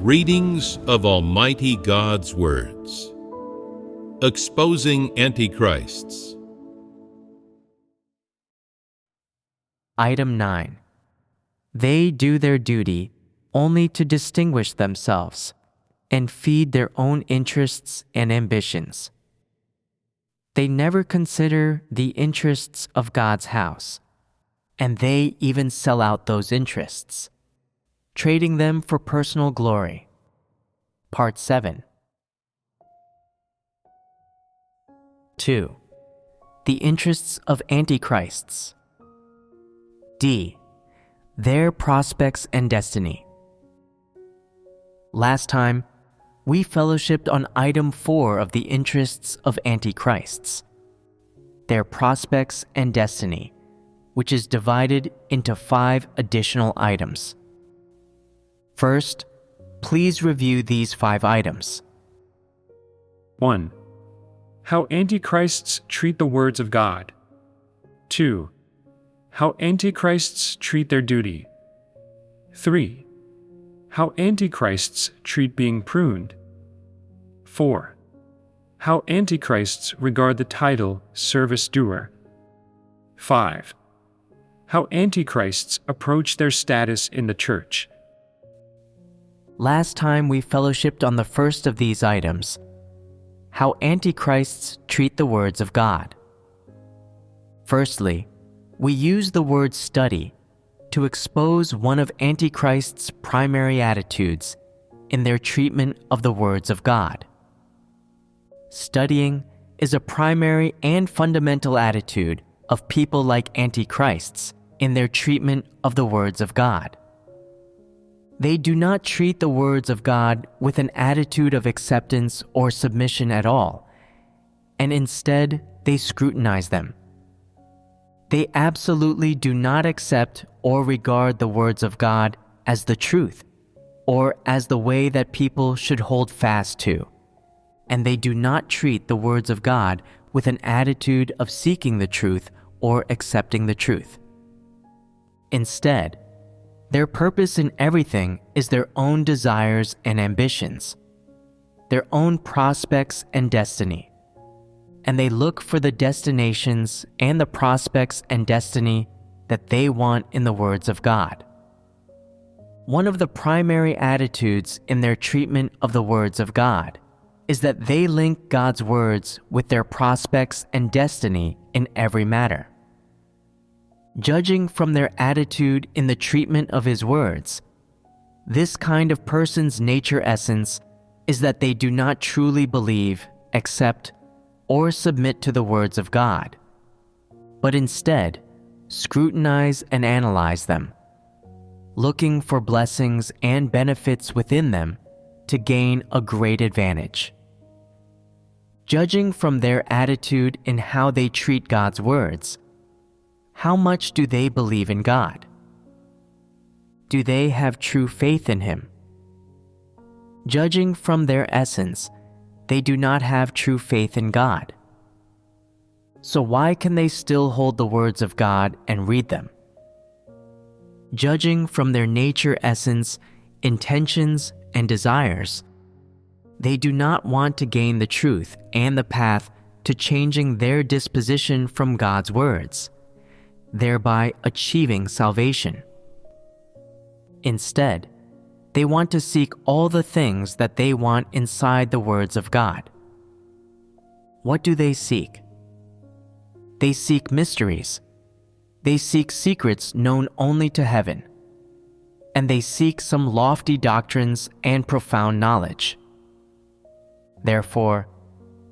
Readings of Almighty God's Words. Exposing Antichrists. Item 9. They do their duty only to distinguish themselves and feed their own interests and ambitions. They never consider the interests of God's house, and they even sell out those interests, trading them for personal glory. Part 7. 2. The interests of Antichrists. D. Their prospects and destiny. Last time, we fellowshipped on item 4 of the interests of Antichrists, their prospects and destiny, which is divided into 5 additional items. First, please review these 5 items. 1. How Antichrists treat the words of God. 2. How Antichrists treat their duty. 3. How Antichrists treat being pruned. 4. How Antichrists regard the title service doer. 5. How Antichrists approach their status in the church. Last time we fellowshipped on the first of these items, how Antichrists treat the words of God. Firstly, we use the word study to expose one of Antichrist's primary attitudes in their treatment of the words of God. Studying is a primary and fundamental attitude of people like Antichrists in their treatment of the words of God. They do not treat the words of God with an attitude of acceptance or submission at all, and instead they scrutinize them. They absolutely do not accept or regard the words of God as the truth or as the way that people should hold fast to, and they do not treat the words of God with an attitude of seeking the truth or accepting the truth. Instead, their purpose in everything is their own desires and ambitions, their own prospects and destiny, and they look for the destinations and the prospects and destiny that they want in the words of God. One of the primary attitudes in their treatment of the words of God is that they link God's words with their prospects and destiny in every matter. Judging from their attitude in the treatment of His words, this kind of person's nature essence is that they do not truly believe, accept, or submit to the words of God, but instead scrutinize and analyze them, looking for blessings and benefits within them to gain a great advantage. Judging from their attitude in how they treat God's words, how much do they believe in God? Do they have true faith in Him? Judging from their essence, they do not have true faith in God. So why can they still hold the words of God and read them? Judging from their nature essence, intentions, and desires, they do not want to gain the truth and the path to changing their disposition from God's words, thereby achieving salvation. Instead, they want to seek all the things that they want inside the words of God. What do they seek? They seek mysteries. They seek secrets known only to heaven. And they seek some lofty doctrines and profound knowledge. Therefore,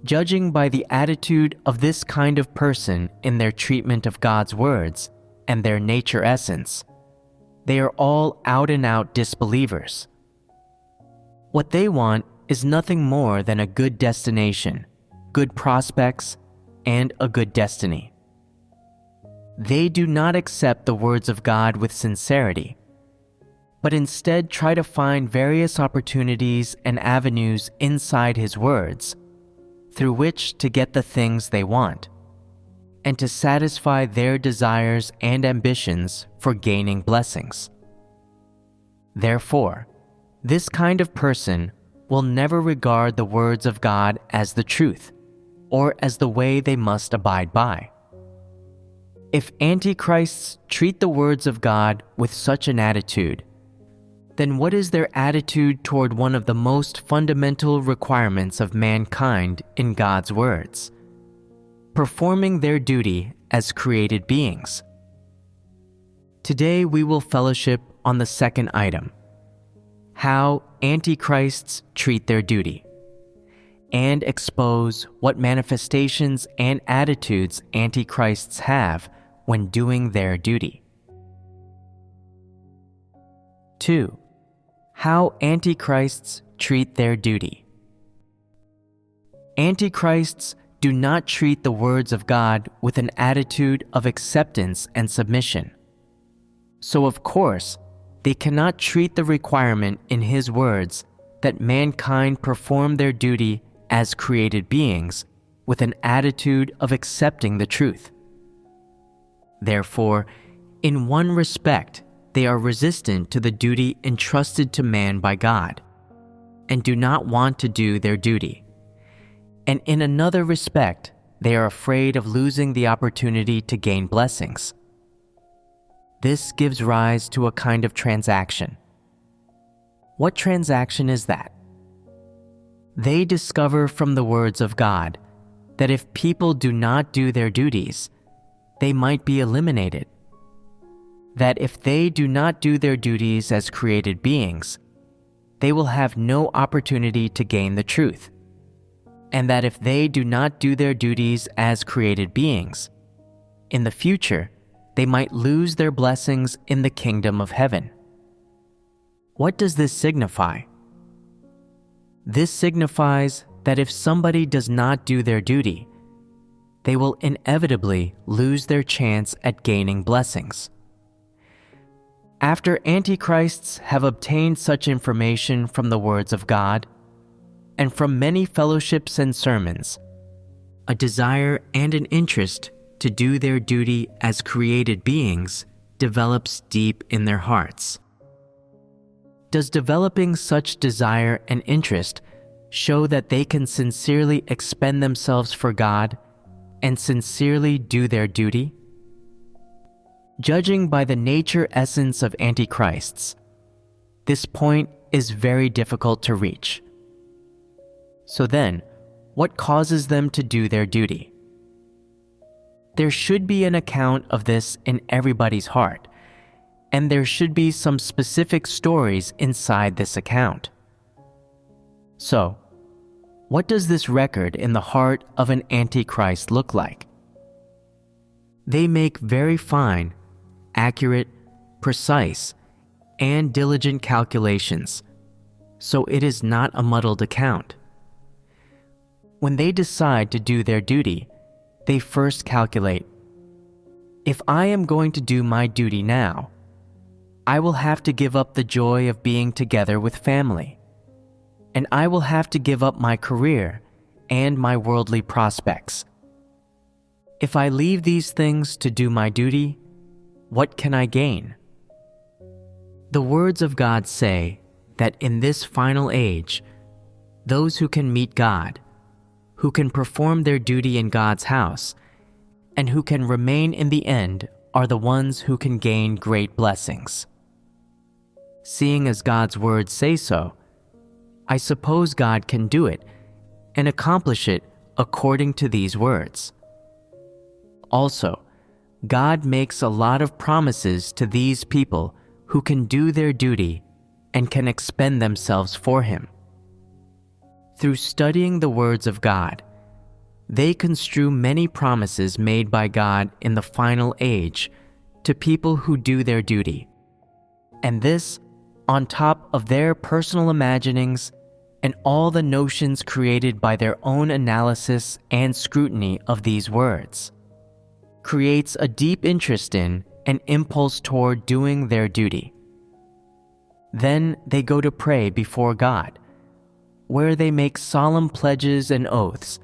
judging by the attitude of this kind of person in their treatment of God's words and their nature essence, they are all out-and-out disbelievers. What they want is nothing more than a good destination, good prospects, and a good destiny. They do not accept the words of God with sincerity, but instead try to find various opportunities and avenues inside His words through which to get the things they want, and to satisfy their desires and ambitions for gaining blessings. Therefore, This kind of person will never regard the words of God as the truth or as the way they must abide by. If antichrists treat the words of God with such an attitude, then what is their attitude toward one of the most fundamental requirements of mankind in God's words? Performing their duty as created beings. Today we will fellowship on the second item, how antichrists treat their duty, and expose what manifestations and attitudes antichrists have when doing their duty. 2. How antichrists treat their duty. Antichrists do not treat the words of God with an attitude of acceptance and submission. So of course, they cannot treat the requirement in His words that mankind perform their duty as created beings with an attitude of accepting the truth. Therefore, in one respect, they are resistant to the duty entrusted to man by God, and do not want to do their duty. And in another respect, they are afraid of losing the opportunity to gain blessings. This gives rise to a kind of transaction. What transaction is that? They discover from the words of God that if people do not do their duties, they might be eliminated. That if they do not do their duties as created beings, they will have no opportunity to gain the truth. And that if they do not do their duties as created beings, in the future, they might lose their blessings in the kingdom of heaven. What does this signify? This signifies that if somebody does not do their duty, they will inevitably lose their chance at gaining blessings. After antichrists have obtained such information from the words of God and from many fellowships and sermons, a desire and an interest to do their duty as created beings develops deep in their hearts. Does developing such desire and interest show that they can sincerely expend themselves for God and sincerely do their duty? Judging by the nature essence of antichrists, this point is very difficult to reach. So then, what causes them to do their duty? There should be an account of this in everybody's heart, and there should be some specific stories inside this account. So, what does this record in the heart of an antichrist look like? They make very fine, accurate, precise, and diligent calculations, so it is not a muddled account. When they decide to do their duty, they first calculate, if I am going to do my duty now, I will have to give up the joy of being together with family, and I will have to give up my career and my worldly prospects. If I leave these things to do my duty, what can I gain? The words of God say that in this final age, those who can meet God, who can perform their duty in God's house, and who can remain in the end are the ones who can gain great blessings. Seeing as God's words say so, I suppose God can do it and accomplish it according to these words. Also, God makes a lot of promises to these people who can do their duty and can expend themselves for Him. Through studying the words of God, they construe many promises made by God in the final age to people who do their duty, and this on top of their personal imaginings and all the notions created by their own analysis and scrutiny of these words, creates a deep interest in and impulse toward doing their duty. Then they go to pray before God, where they make solemn pledges and oaths,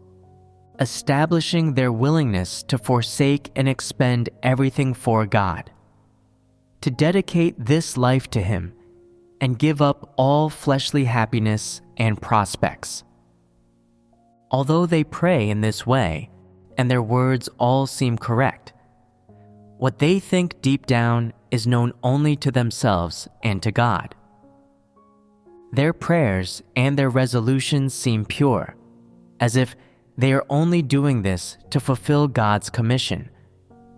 establishing their willingness to forsake and expend everything for God, to dedicate this life to Him, and give up all fleshly happiness and prospects. Although they pray in this way, and their words all seem correct, what they think deep down is known only to themselves and to God. Their prayers and their resolutions seem pure, as if they are only doing this to fulfill God's commission,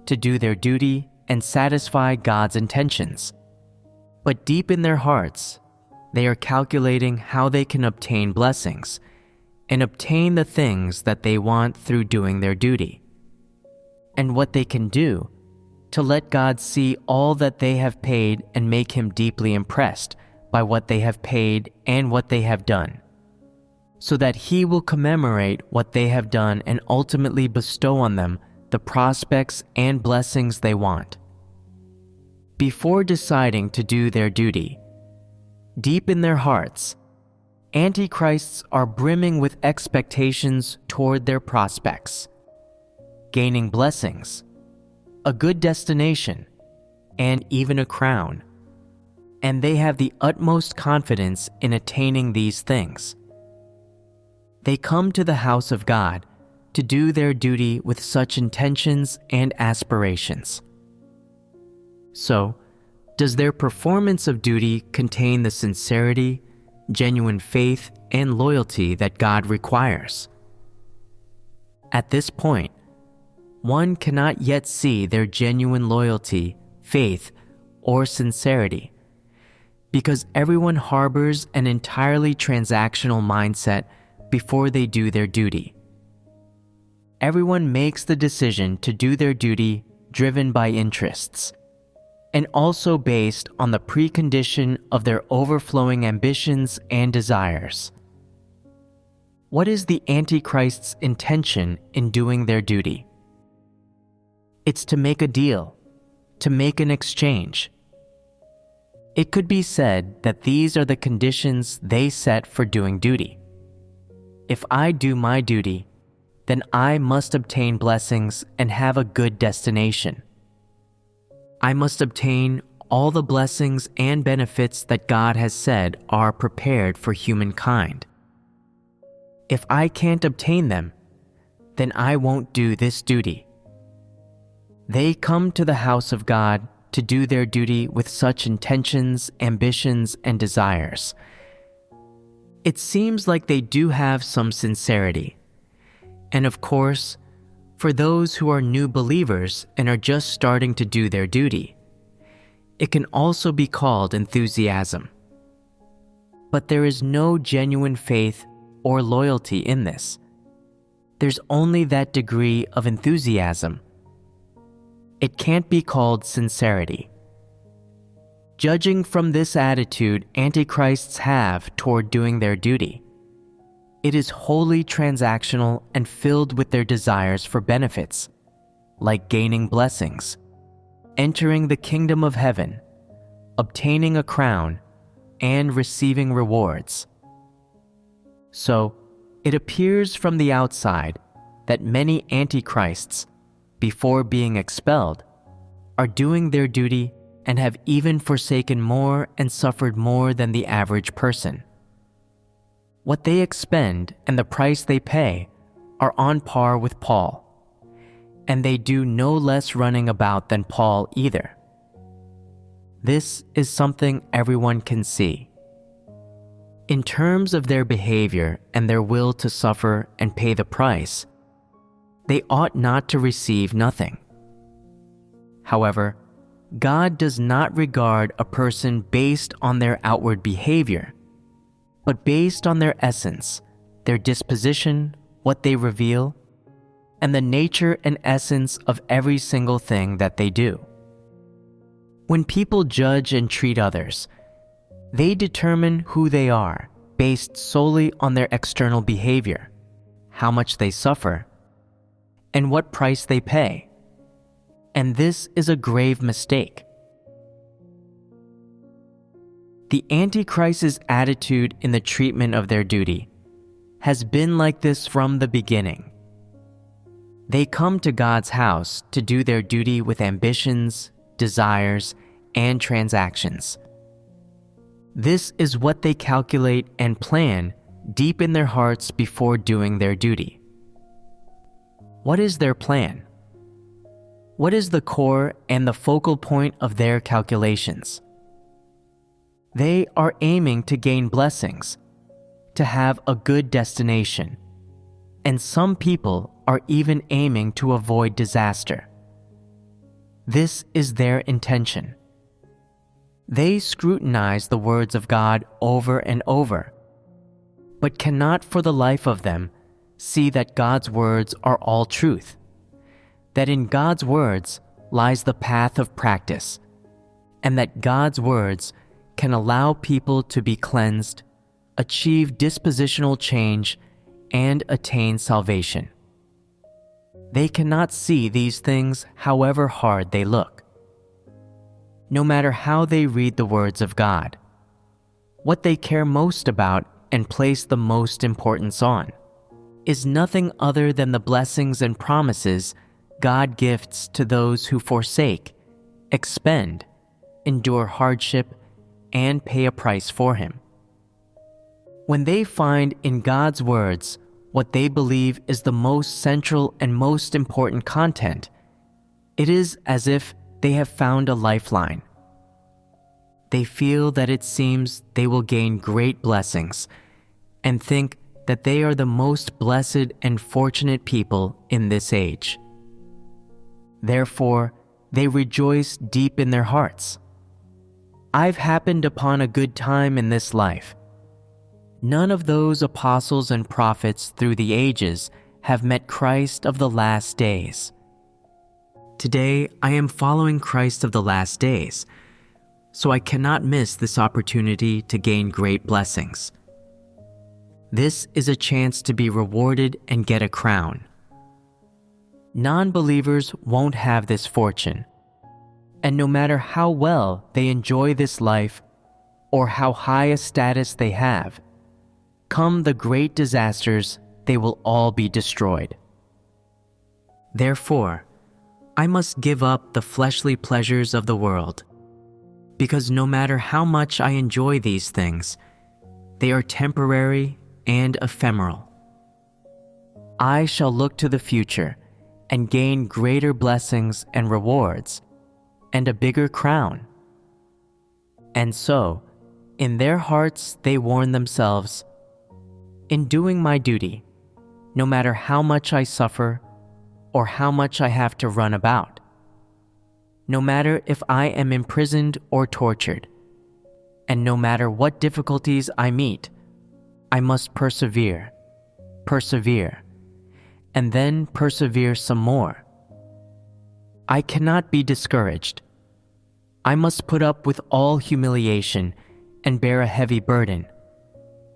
to do their duty and satisfy God's intentions. But deep in their hearts, they are calculating how they can obtain blessings and obtain the things that they want through doing their duty, and what they can do to let God see all that they have paid and make Him deeply impressed by what they have paid and what they have done, so that He will commemorate what they have done and ultimately bestow on them the prospects and blessings they want. Before deciding to do their duty, deep in their hearts, Antichrists are brimming with expectations toward their prospects, gaining blessings, a good destination, and even a crown, and they have the utmost confidence in attaining these things. They come to the house of God to do their duty with such intentions and aspirations. So, does their performance of duty contain the sincerity, genuine faith, and loyalty that God requires? At this point, one cannot yet see their genuine loyalty, faith, or sincerity, because everyone harbors an entirely transactional mindset before they do their duty. Everyone makes the decision to do their duty driven by interests, and also based on the precondition of their overflowing ambitions and desires. What is the Antichrist's intention in doing their duty? It's to make a deal, to make an exchange. It could be said that these are the conditions they set for doing duty. If I do my duty, then I must obtain blessings and have a good destination. I must obtain all the blessings and benefits that God has said are prepared for humankind. If I can't obtain them, then I won't do this duty. They come to the house of God to do their duty with such intentions, ambitions, and desires. It seems like they do have some sincerity. And of course, for those who are new believers and are just starting to do their duty, it can also be called enthusiasm. But there is no genuine faith or loyalty in this. There's only that degree of enthusiasm. It can't be called sincerity. Judging from this attitude Antichrists have toward doing their duty, it is wholly transactional and filled with their desires for benefits, like gaining blessings, entering the kingdom of heaven, obtaining a crown, and receiving rewards. So, it appears from the outside that many Antichrists, before being expelled, are doing their duty and have even forsaken more and suffered more than the average person. What they expend and the price they pay are on par with Paul, and they do no less running about than Paul either. This is something everyone can see. In terms of their behavior and their will to suffer and pay the price, they ought not to receive nothing. However, God does not regard a person based on their outward behavior, but based on their essence, their disposition, what they reveal, and the nature and essence of every single thing that they do. When people judge and treat others, they determine who they are based solely on their external behavior, how much they suffer, and what price they pay. And this is a grave mistake. The Antichrist's attitude in the treatment of their duty has been like this from the beginning. They come to God's house to do their duty with ambitions, desires, and transactions. This is what they calculate and plan deep in their hearts before doing their duty. What is their plan? What is the core and the focal point of their calculations? They are aiming to gain blessings, to have a good destination, and some people are even aiming to avoid disaster. This is their intention. They scrutinize the words of God over and over, but cannot for the life of them see that God's words are all truth, that in God's words lies the path of practice, and that God's words can allow people to be cleansed, achieve dispositional change, and attain salvation. They cannot see these things however hard they look. No matter how they read the words of God, what they care most about and place the most importance on is nothing other than the blessings and promises God gifts to those who forsake, expend, endure hardship, and pay a price for Him. When they find in God's words what they believe is the most central and most important content, it is as if they have found a lifeline. They feel that it seems they will gain great blessings and think that they are the most blessed and fortunate people in this age. Therefore, they rejoice deep in their hearts. I've happened upon a good time in this life. None of those apostles and prophets through the ages have met Christ of the last days. Today, I am following Christ of the last days, so I cannot miss this opportunity to gain great blessings. This is a chance to be rewarded and get a crown. Non-believers won't have this fortune, and no matter how well they enjoy this life or how high a status they have, come the great disasters, they will all be destroyed. Therefore, I must give up the fleshly pleasures of the world, because no matter how much I enjoy these things, they are temporary and ephemeral. I shall look to the future and gain greater blessings and rewards, and a bigger crown. And so, in their hearts they warn themselves, in doing my duty, no matter how much I suffer or how much I have to run about, no matter if I am imprisoned or tortured, and no matter what difficulties I meet, I must persevere, and then persevere some more. I cannot be discouraged. I must put up with all humiliation and bear a heavy burden,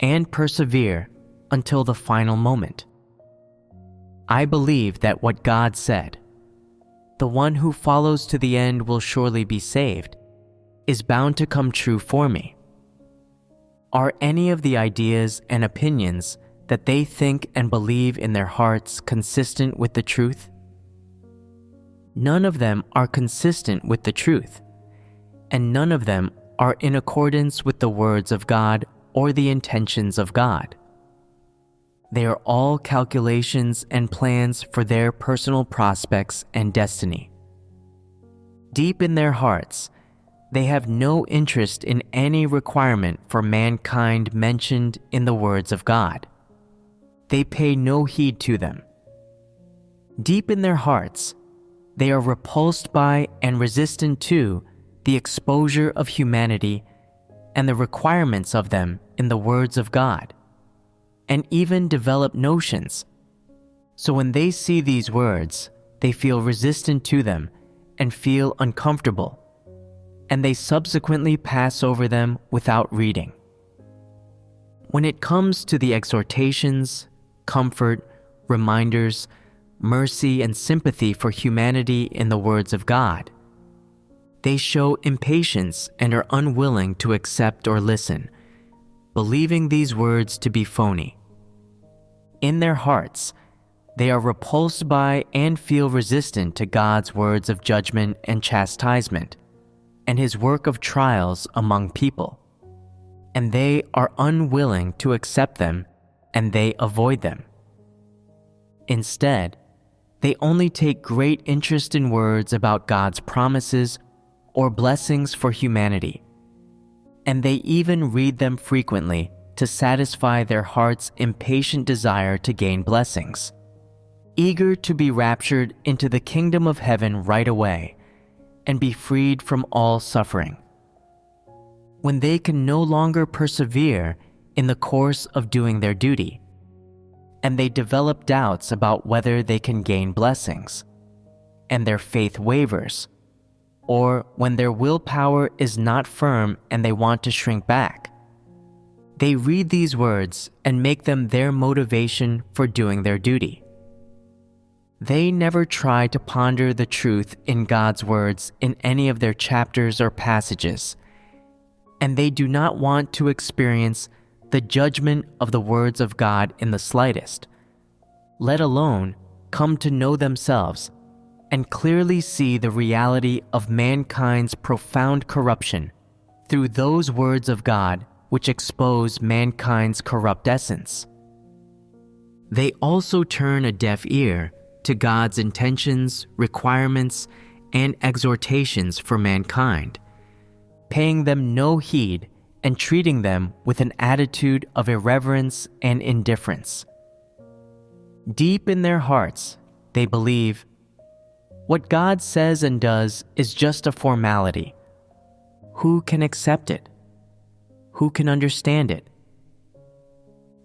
and persevere until the final moment. I believe that what God said, "The one who follows to the end will surely be saved," is bound to come true for me. Are any of the ideas and opinions that they think and believe in their hearts consistent with the truth? None of them are consistent with the truth, and none of them are in accordance with the words of God or the intentions of God. They are all calculations and plans for their personal prospects and destiny. Deep in their hearts, they have no interest in any requirement for mankind mentioned in the words of God. They pay no heed to them. Deep in their hearts, they are repulsed by and resistant to the exposure of humanity and the requirements of them in the words of God, and even develop notions. So when they see these words, they feel resistant to them and feel uncomfortable, and they subsequently pass over them without reading. When it comes to the exhortations, comfort, reminders, mercy, and sympathy for humanity in the words of God, they show impatience and are unwilling to accept or listen, believing these words to be phony. In their hearts, they are repulsed by and feel resistant to God's words of judgment and chastisement, and His work of trials among people. and they are unwilling to accept them, and they avoid them. Instead, they only take great interest in words about God's promises or blessings for humanity, and they even read them frequently to satisfy their heart's impatient desire to gain blessings, eager to be raptured into the kingdom of heaven right away and be freed from all suffering. When they can no longer persevere in the course of doing their duty, and they develop doubts about whether they can gain blessings, and their faith wavers, or when their willpower is not firm and they want to shrink back, they read these words and make them their motivation for doing their duty. They never try to ponder the truth in God's words in any of their chapters or passages, and they do not want to experience the judgment of the words of God in the slightest, let alone come to know themselves and clearly see the reality of mankind's profound corruption through those words of God which expose mankind's corrupt essence. They also turn a deaf ear to God's intentions, requirements, and exhortations for mankind, paying them no heed and treating them with an attitude of irreverence and indifference. Deep in their hearts, they believe, what God says and does is just a formality. Who can accept it? Who can understand it?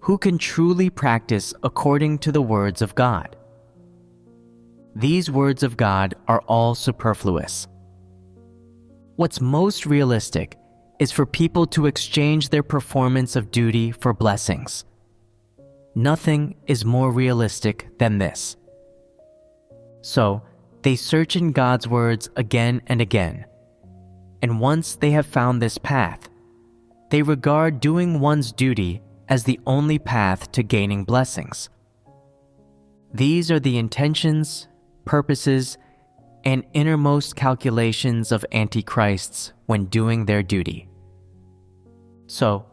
Who can truly practice according to the words of God? These words of God are all superfluous. What's most realistic is for people to exchange their performance of duty for blessings. Nothing is more realistic than this. So, they search in God's words again and again, and once they have found this path, they regard doing one's duty as the only path to gaining blessings. These are the intentions, purposes, and innermost calculations of antichrists when doing their duty. So,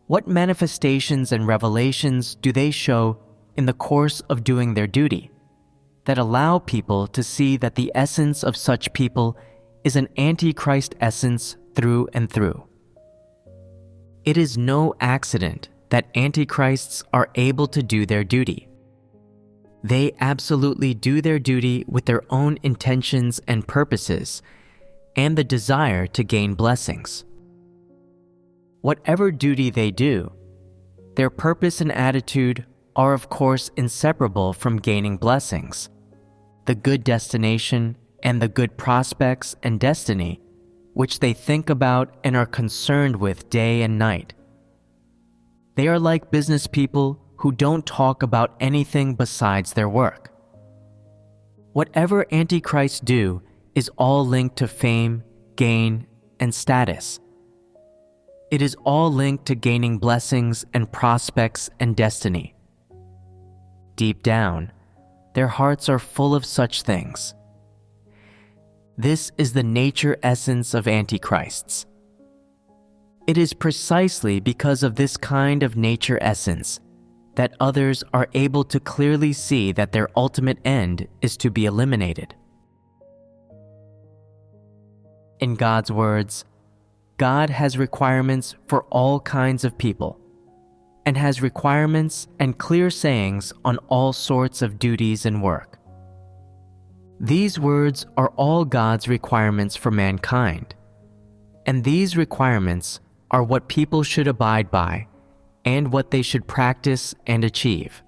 what manifestations and revelations do they show in the course of doing their duty that allow people to see that the essence of such people is an antichrist essence through and through? It is no accident that antichrists are able to do their duty. They absolutely do their duty with their own intentions and purposes and the desire to gain blessings. Whatever duty they do, their purpose and attitude are of course inseparable from gaining blessings, the good destination and the good prospects and destiny which they think about and are concerned with day and night. They are like business people who don't talk about anything besides their work. Whatever antichrists do is all linked to fame, gain, and status. It is all linked to gaining blessings and prospects and destiny. Deep down, their hearts are full of such things. This is the nature essence of antichrists. It is precisely because of this kind of nature essence that others are able to clearly see that their ultimate end is to be eliminated. In God's words, God has requirements for all kinds of people, and has requirements and clear sayings on all sorts of duties and work. These words are all God's requirements for mankind, and these requirements are what people should abide by and what they should practice and achieve.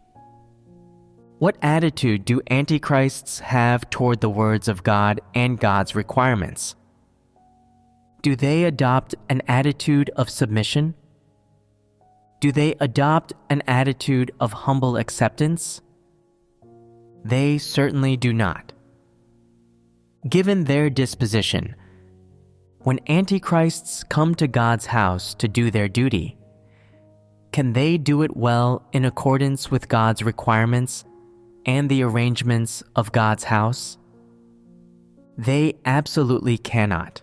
What attitude do antichrists have toward the words of God and God's requirements? Do they adopt an attitude of submission? Do they adopt an attitude of humble acceptance? They certainly do not. Given their disposition, when antichrists come to God's house to do their duty, can they do it well in accordance with God's requirements and the arrangements of God's house? They absolutely cannot.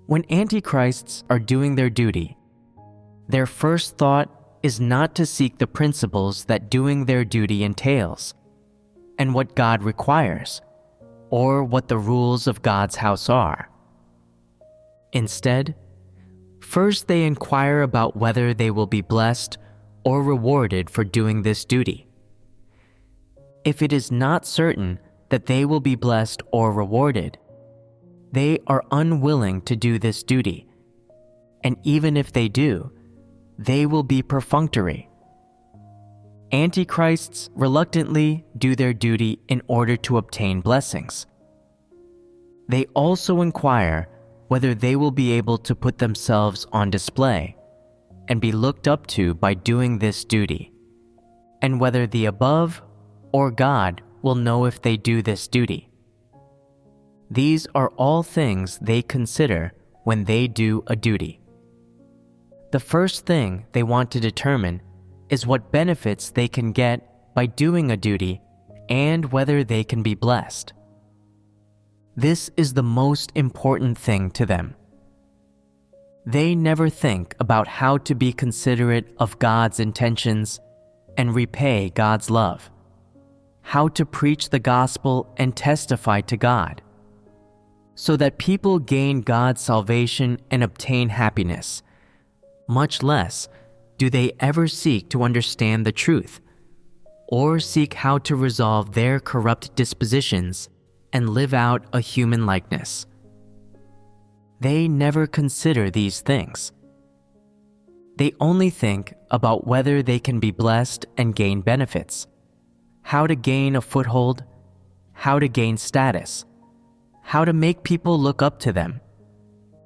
When antichrists are doing their duty, Their first thought is not to seek the principles that doing their duty entails, and what God requires, or what the rules of God's house are. Instead, first they inquire about whether they will be blessed or rewarded for doing this duty. If it is not certain that they will be blessed or rewarded, they are unwilling to do this duty, and even if they do, they will be perfunctory. Antichrists reluctantly do their duty in order to obtain blessings. They also inquire whether they will be able to put themselves on display and be looked up to by doing this duty, and whether the above or God will know if they do this duty. These are all things they consider when they do a duty. The first thing they want to determine is what benefits they can get by doing a duty and whether they can be blessed. This is the most important thing to them. They never think about how to be considerate of God's intentions and repay God's love, how to preach the gospel and testify to God, so that people gain God's salvation and obtain happiness. Much less do they ever seek to understand the truth, or seek how to resolve their corrupt dispositions and live out a human likeness. They never consider these things. They only think about whether they can be blessed and gain benefits, how to gain a foothold, how to gain status, how to make people look up to them,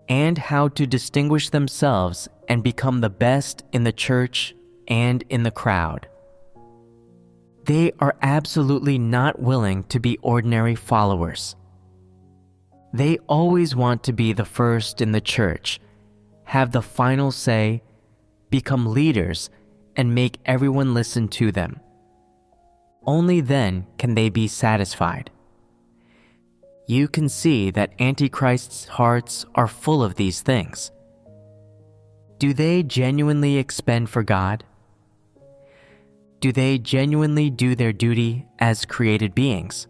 and how to distinguish themselves and become the best in the church and in the crowd. They are absolutely not willing to be ordinary followers. They always want to be the first in the church, have the final say, become leaders, and make everyone listen to them. Only then can they be satisfied. You can see that Antichrist's hearts are full of these things. Do they genuinely expend for God? Do they genuinely do their duty as created beings?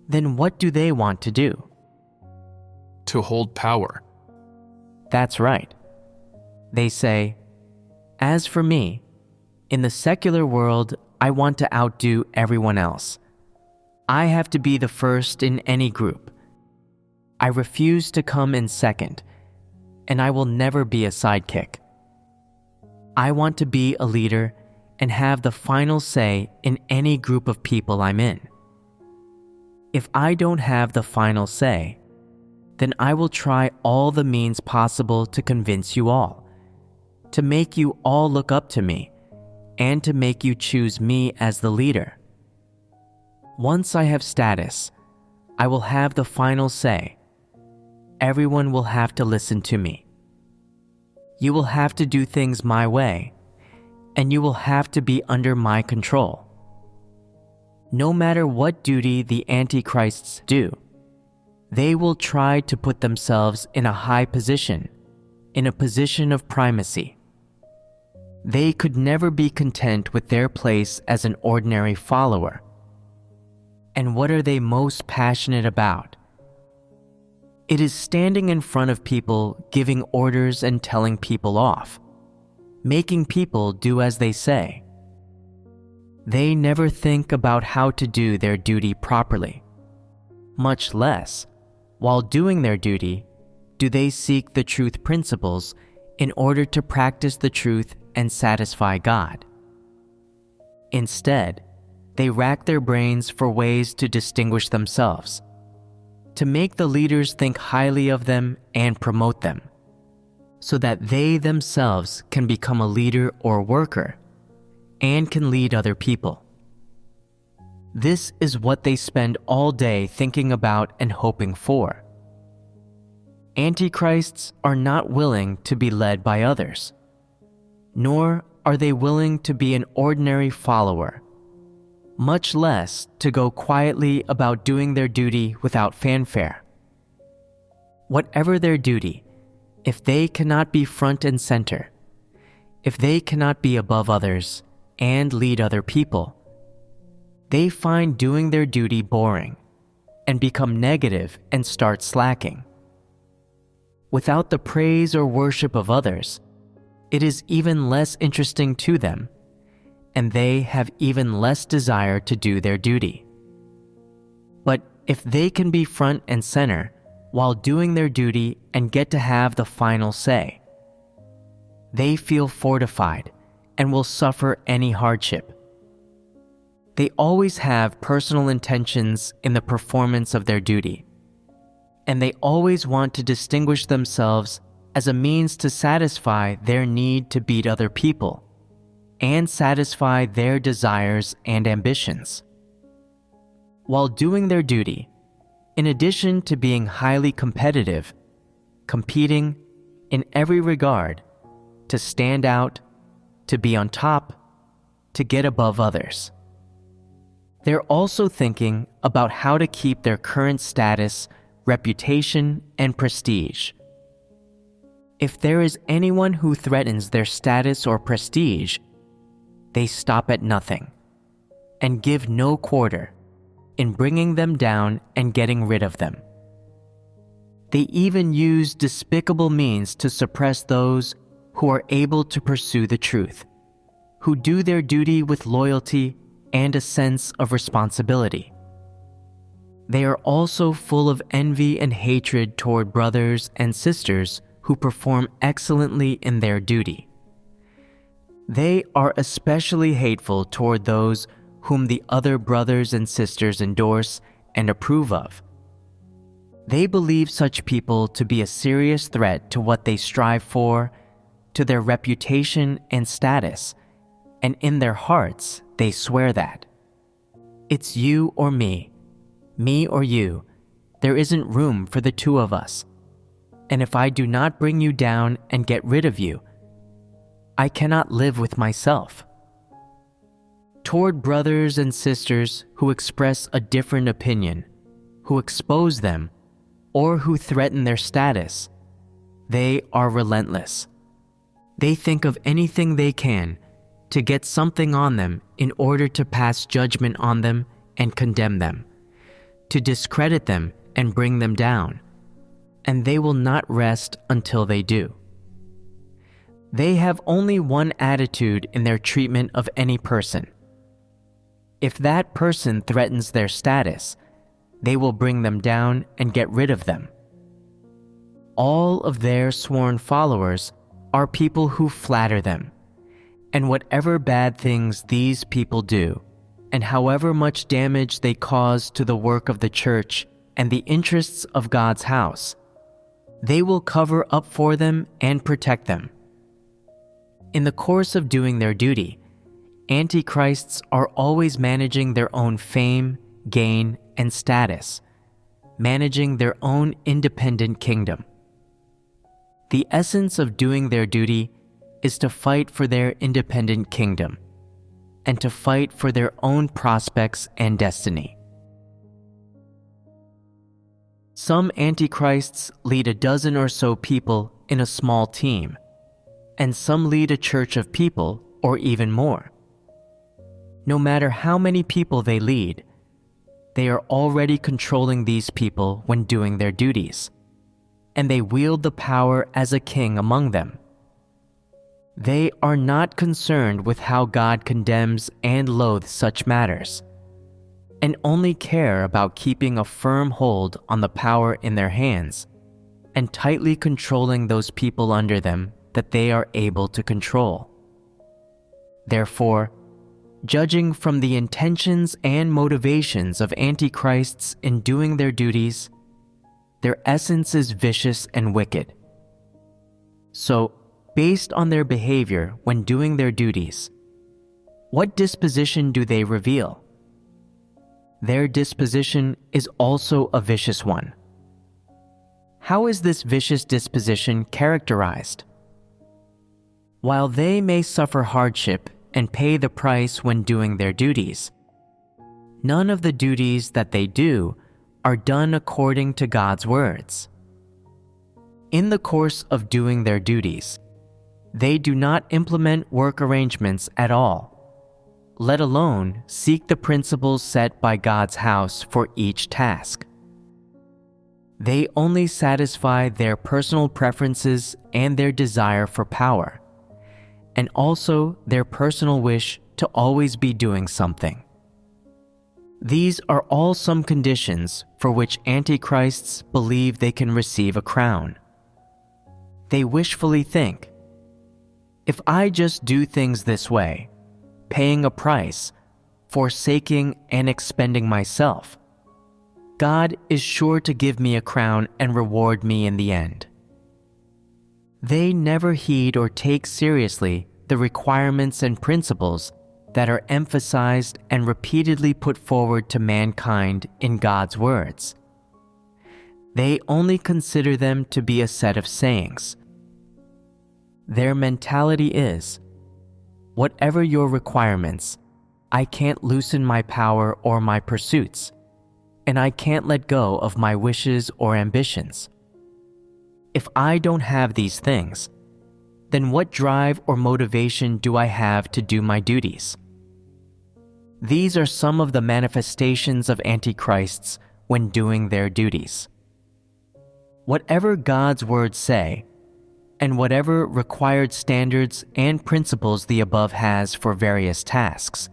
Then what do they want to do? To hold power. That's right. They say, "As for me, in the secular world, I want to outdo everyone else. I have to be the first in any group. I refuse to come in second, and I will never be a sidekick. I want to be a leader and have the final say in any group of people I'm in. If I don't have the final say, then I will try all the means possible to convince you all, to make you all look up to me, and to make you choose me as the leader. Once I have status, I will have the final say. Everyone will have to listen to me. You will have to do things my way, and you will have to be under my control. No matter what duty the Antichrists do, they will try to put themselves in a high position, in a position of primacy. They could never be content with their place as an ordinary follower. And what are they most passionate about? It is standing in front of people, giving orders and telling people off, making people do as they say. They never think about how to do their duty properly. Much less, while doing their duty, do they seek the truth principles in order to practice the truth and satisfy God. Instead, they rack their brains for ways to distinguish themselves, to make the leaders think highly of them and promote them, so that they themselves can become a leader or worker and can lead other people. This is what they spend all day thinking about and hoping for. Antichrists are not willing to be led by others, nor are they willing to be an ordinary follower, much less to go quietly about doing their duty without fanfare. Whatever their duty, if they cannot be front and center, If they cannot be above others and lead other people, they find doing their duty boring and become negative and start slacking. Without the praise or worship of others, it is even less interesting to them, and they have even less desire to do their duty. But if they can be front and center while doing their duty and get to have the final say, they feel fortified and will suffer any hardship. They always have personal intentions in the performance of their duty, and they always want to distinguish themselves as a means to satisfy their need to beat other people and satisfy their desires and ambitions. While doing their duty, in addition to being highly competitive, competing in every regard, to stand out, to be on top, to get above others. They're also thinking about how to keep their current status, reputation, and prestige. If there is anyone who threatens their status or prestige, they stop at nothing and give no quarter in bringing them down and getting rid of them. They even use despicable means to suppress those who are able to pursue the truth, who do their duty with loyalty and a sense of responsibility. They are also full of envy and hatred toward brothers and sisters who perform excellently in their duty. They are especially hateful toward those whom the other brothers and sisters endorse and approve of. They believe such people to be a serious threat to what they strive for, to their reputation and status, and in their hearts they swear that it's you or me or you, there isn't room for the two of us, and if I do not bring you down and get rid of you, I cannot live with myself. Toward brothers and sisters who express a different opinion, who expose them, or who threaten their status, they are relentless. They think of anything they can to get something on them in order to pass judgment on them and condemn them, to discredit them and bring them down, and they will not rest until they do. They have only one attitude in their treatment of any person. If that person threatens their status, they will bring them down and get rid of them. All of their sworn followers are people who flatter them, and whatever bad things these people do, and however much damage they cause to the work of the church and the interests of God's house, they will cover up for them and protect them. In the course of doing their duty, antichrists are always managing their own fame, gain, and status, managing their own independent kingdom. The essence of doing their duty is to fight for their independent kingdom and to fight for their own prospects and destiny. Some antichrists lead a dozen or so people in a small team, and some lead a church of people or even more. No matter how many people they lead, they are already controlling these people when doing their duties, and they wield the power as a king among them. They are not concerned with how God condemns and loathes such matters, and only care about keeping a firm hold on the power in their hands and tightly controlling those people under them that they are able to control. Therefore, judging from the intentions and motivations of antichrists in doing their duties, their essence is vicious and wicked. So, based on their behavior when doing their duties, what disposition do they reveal? Their disposition is also a vicious one. How is this vicious disposition characterized? While they may suffer hardship and pay the price when doing their duties, none of the duties that they do are done according to God's words. In the course of doing their duties, they do not implement work arrangements at all, let alone seek the principles set by God's house for each task. They only satisfy their personal preferences and their desire for power, and also their personal wish to always be doing something. These are all some conditions for which antichrists believe they can receive a crown. They wishfully think, if I just do things this way, paying a price, forsaking and expending myself, God is sure to give me a crown and reward me in the end. They never heed or take seriously the requirements and principles that are emphasized and repeatedly put forward to mankind in God's words. They only consider them to be a set of sayings. Their mentality is, whatever your requirements, I can't loosen my power or my pursuits, and I can't let go of my wishes or ambitions. If I don't have these things, then what drive or motivation do I have to do my duties? These are some of the manifestations of antichrists when doing their duties. Whatever God's words say, and whatever required standards and principles the above has for various tasks,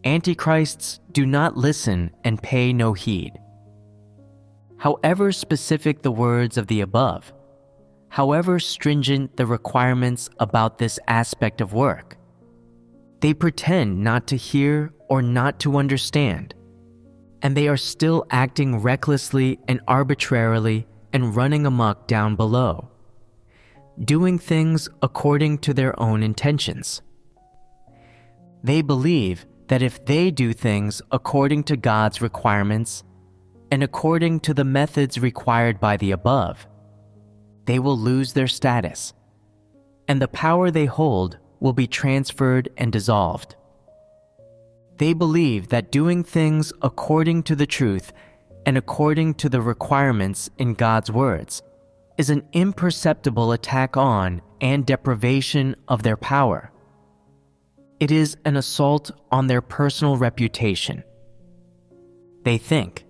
antichrists do not listen and pay no heed. However specific the words of the above, however stringent the requirements about this aspect of work, they pretend not to hear or not to understand, and they are still acting recklessly and arbitrarily and running amok down below, doing things according to their own intentions. They believe that if they do things according to God's requirements and according to the methods required by the above, they will lose their status, and the power they hold will be transferred and dissolved. They believe that doing things according to the truth and according to the requirements in God's words is an imperceptible attack on and deprivation of their power. It is an assault on their personal reputation. They think,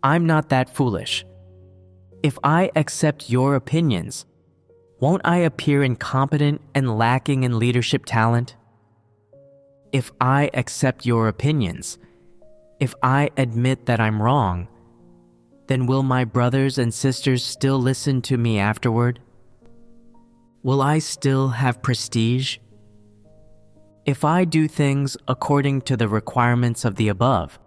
I'm not that foolish. If I accept your opinions, won't I appear incompetent and lacking in leadership talent? If I accept your opinions, if I admit that I'm wrong, then will my brothers and sisters still listen to me afterward? Will I still have prestige? If I do things according to the requirements of the above,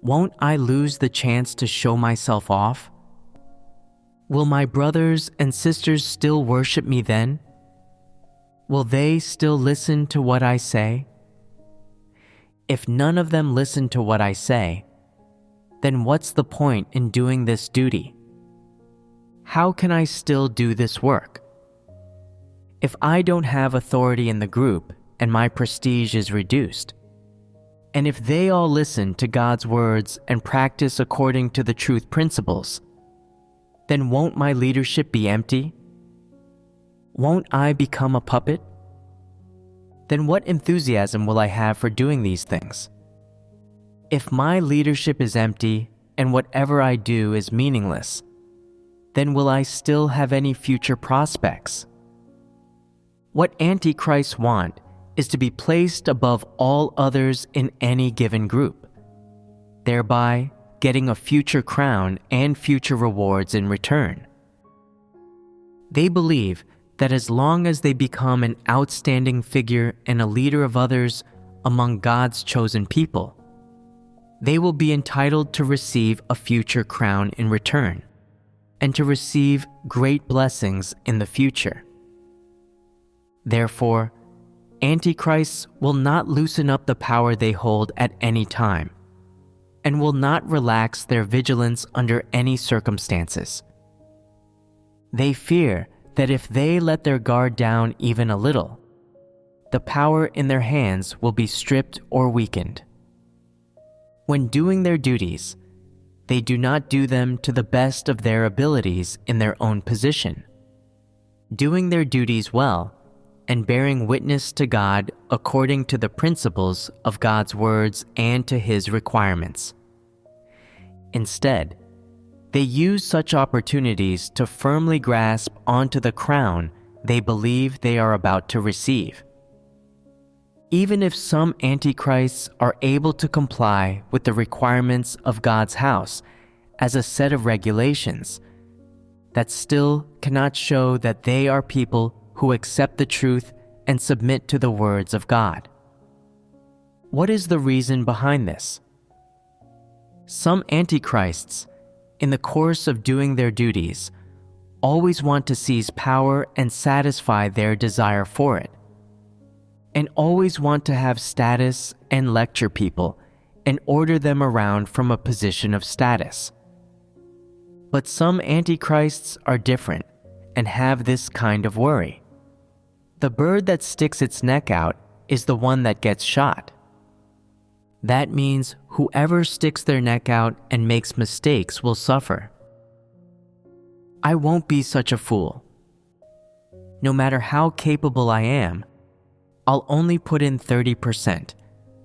won't I lose the chance to show myself off? Will my brothers and sisters still worship me then? Will they still listen to what I say? If none of them listen to what I say, then what's the point in doing this duty? How can I still do this work? If I don't have authority in the group and my prestige is reduced, and if they all listen to God's words and practice according to the truth principles, then won't my leadership be empty? Won't I become a puppet? Then what enthusiasm will I have for doing these things? If my leadership is empty and whatever I do is meaningless, then will I still have any future prospects? What antichrists want is to be placed above all others in any given group, thereby getting a future crown and future rewards in return. They believe that as long as they become an outstanding figure and a leader of others among God's chosen people, they will be entitled to receive a future crown in return, and to receive great blessings in the future. Therefore, antichrists will not loosen up the power they hold at any time, and will not relax their vigilance under any circumstances. They fear that if they let their guard down even a little, the power in their hands will be stripped or weakened. When doing their duties, they do not do them to the best of their abilities in their own position, doing their duties well, and bearing witness to God according to the principles of God's words and to His requirements. Instead, they use such opportunities to firmly grasp onto the crown they believe they are about to receive. Even if some antichrists are able to comply with the requirements of God's house as a set of regulations, that still cannot show that they are people who accept the truth and submit to the words of God. What is the reason behind this? Some antichrists, in the course of doing their duties, always want to seize power and satisfy their desire for it, and always want to have status and lecture people and order them around from a position of status. But some antichrists are different and have this kind of worry. The bird that sticks its neck out is the one that gets shot. That means whoever sticks their neck out and makes mistakes will suffer. I won't be such a fool. No matter how capable I am, I'll only put in 30%,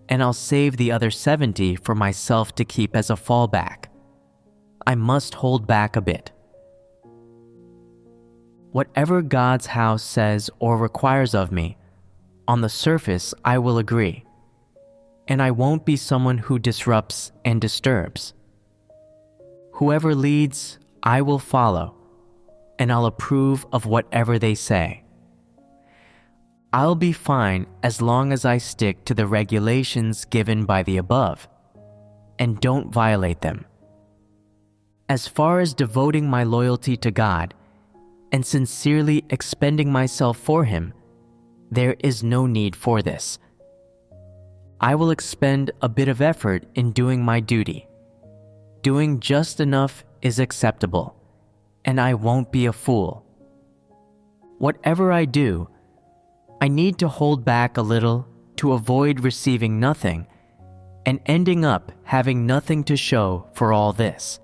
and I'll save the other 70% for myself to keep as a fallback. I must hold back a bit. Whatever God's house says or requires of me, on the surface I will agree, and I won't be someone who disrupts and disturbs. Whoever leads, I will follow, and I'll approve of whatever they say. I'll be fine as long as I stick to the regulations given by the above, and don't violate them. As far as devoting my loyalty to God and sincerely expending myself for Him, there is no need for this. I will expend a bit of effort in doing my duty. Doing just enough is acceptable, and I won't be a fool. Whatever I do, I need to hold back a little to avoid receiving nothing and ending up having nothing to show for all this.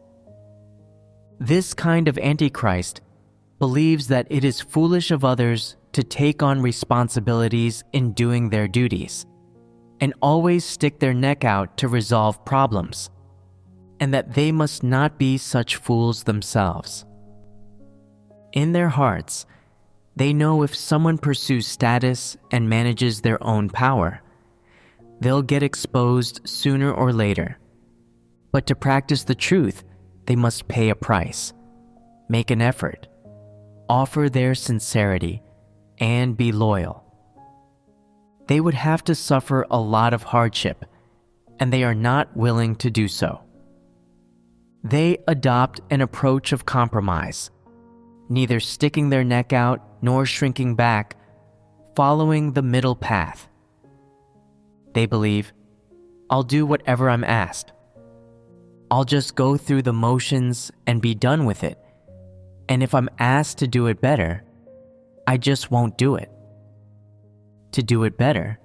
This kind of antichrist believes that it is foolish of others to take on responsibilities in doing their duties, and always stick their neck out to resolve problems, and that they must not be such fools themselves. In their hearts, they know if someone pursues status and manages their own power, they'll get exposed sooner or later. But to practice the truth, they must pay a price, make an effort, offer their sincerity, and be loyal. They would have to suffer a lot of hardship, and they are not willing to do so. They adopt an approach of compromise, neither sticking their neck out nor shrinking back, following the middle path. They believe, I'll do whatever I'm asked. I'll just go through the motions and be done with it, and if I'm asked to do it better, I just won't do it. To do it better,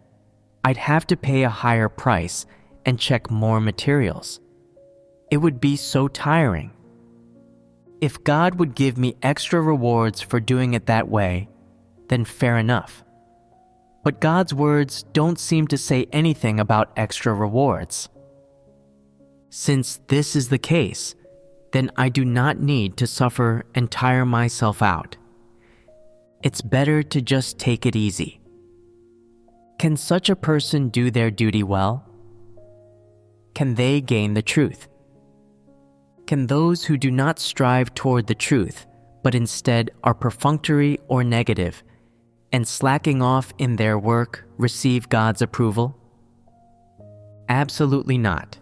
I'd have to pay a higher price and check more materials. It would be so tiring. If God would give me extra rewards for doing it that way, then fair enough. But God's words don't seem to say anything about extra rewards. Since this is the case, then I do not need to suffer and tire myself out. It's better to just take it easy. Can such a person do their duty well? Can they gain the truth? Can those who do not strive toward the truth, but instead are perfunctory or negative, and slacking off in their work, receive God's approval? Absolutely not.